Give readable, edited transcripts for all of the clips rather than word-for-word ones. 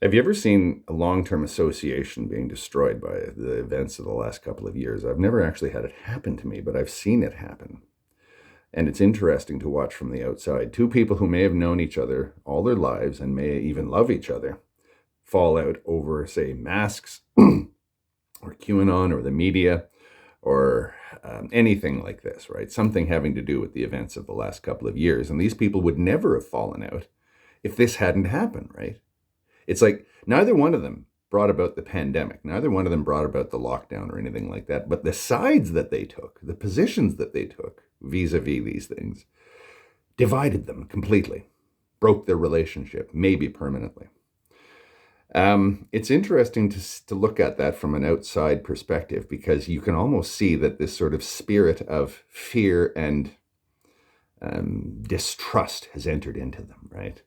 Have you ever seen a long-term association being destroyed by the events of the last couple of years? I've never actually had it happen to me, but I've seen it happen. And it's interesting to watch from the outside. Two people who may have known each other all their lives and may even love each other fall out over, say, masks or QAnon or the media or anything like this, right? Something having to do with the events of the last couple of years. And these people would never have fallen out if this hadn't happened, right? It's like neither one of them brought about the pandemic. Neither one of them brought about the lockdown or anything like that. But the sides that they took, the positions that they took vis-a-vis these things, divided them completely, broke their relationship, maybe permanently. It's interesting to look at that from an outside perspective because you can almost see that this sort of spirit of fear and distrust has entered into them, right?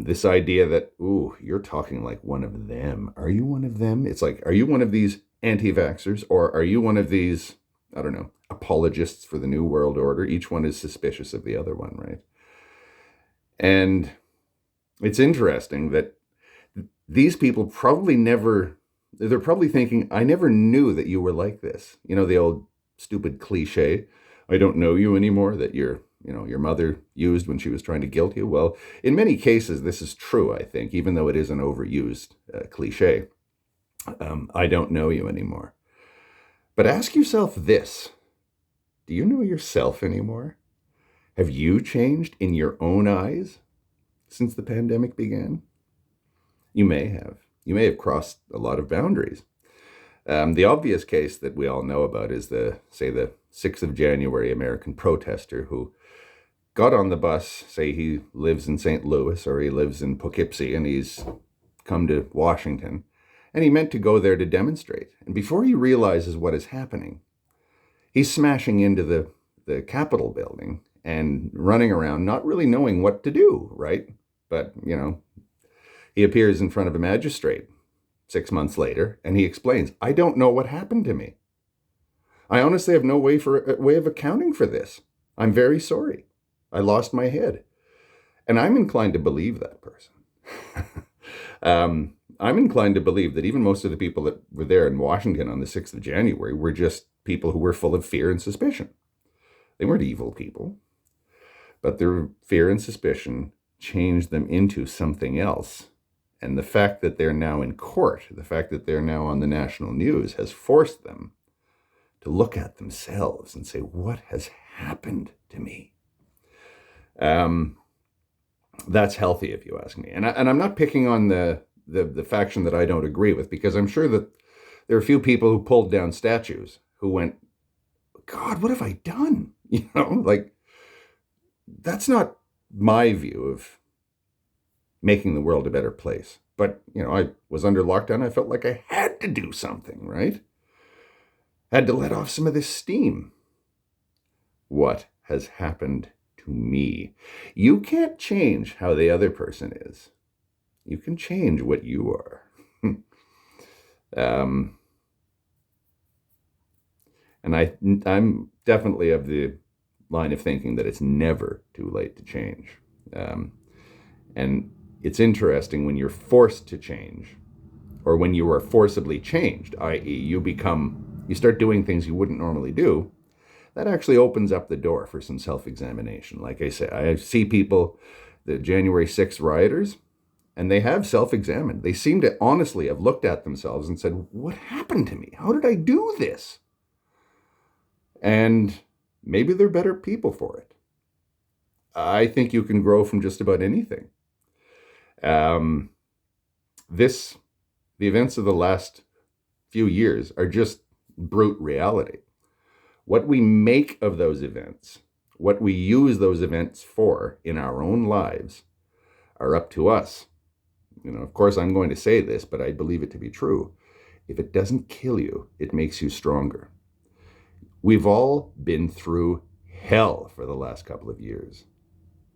This idea that, ooh, you're talking like one of them. Are you one of them? It's like, are you one of these anti vaxxers or are you one of these, I don't know, apologists for the New World Order? Each one is suspicious of the other one, right? And it's interesting that these people probably never, they're probably thinking, I never knew that you were like this. You know, the old stupid cliche, I don't know you anymore, that your mother used when she was trying to guilt you. Well, in many cases, this is true, I think, even though it is an overused cliche. I don't know you anymore. But ask yourself this. Do you know yourself anymore? Have you changed in your own eyes since the pandemic began? You may have. You may have crossed a lot of boundaries. The obvious case that we all know about is the 6th of January American protester who got on the bus, say he lives in St. Louis or he lives in Poughkeepsie and he's come to Washington, and he meant to go there to demonstrate. And before he realizes what is happening, he's smashing into the Capitol building and running around, not really knowing what to do, right? But, he appears in front of a magistrate 6 months later and he explains, I don't know what happened to me. I honestly have no way of accounting for this. I'm very sorry. I lost my head. And I'm inclined to believe that person. I'm inclined to believe that even most of the people that were there in Washington on the 6th of January were just people who were full of fear and suspicion. They weren't evil people, but their fear and suspicion changed them into something else. And the fact that they're now in court, the fact that they're now on the national news has forced them to look at themselves and say, what has happened to me? That's healthy, if you ask me. And I'm not picking on the faction that I don't agree with, because I'm sure that there are a few people who pulled down statues who went, God, what have I done? Like, that's not my view of making the world a better place. But, I was under lockdown. I felt like I had to do something, right? Had to let off some of this steam. What has happened to me? You can't change how the other person is. You can change what you are. um, and I'm definitely of the line of thinking that it's never too late to change. Um, and it's interesting when you're forced to change, or when you are forcibly changed, i.e., you start doing things you wouldn't normally do. That actually opens up the door for some self-examination. Like I say, I see people, the January 6th rioters, and they have self-examined. They seem to honestly have looked at themselves and said, what happened to me? How did I do this? And maybe they're better people for it. I think you can grow from just about anything. Um, the events of the last few years are just brute reality. What we make of those events, what we use those events for in our own lives, are up to us. Of course, I'm going to say this, but I believe it to be true. If it doesn't kill you, it makes you stronger. We've all been through hell for the last couple of years.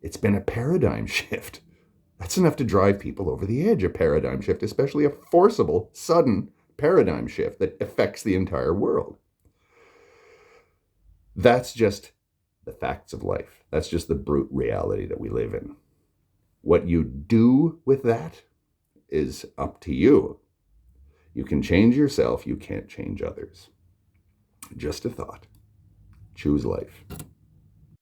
It's been a paradigm shift. That's enough to drive people over the edge, a paradigm shift, especially a forcible, sudden paradigm shift that affects the entire world. That's just the facts of life. That's just the brute reality that we live in. What you do with that is up to you. You can change yourself. You can't change others. Just a thought. Choose life.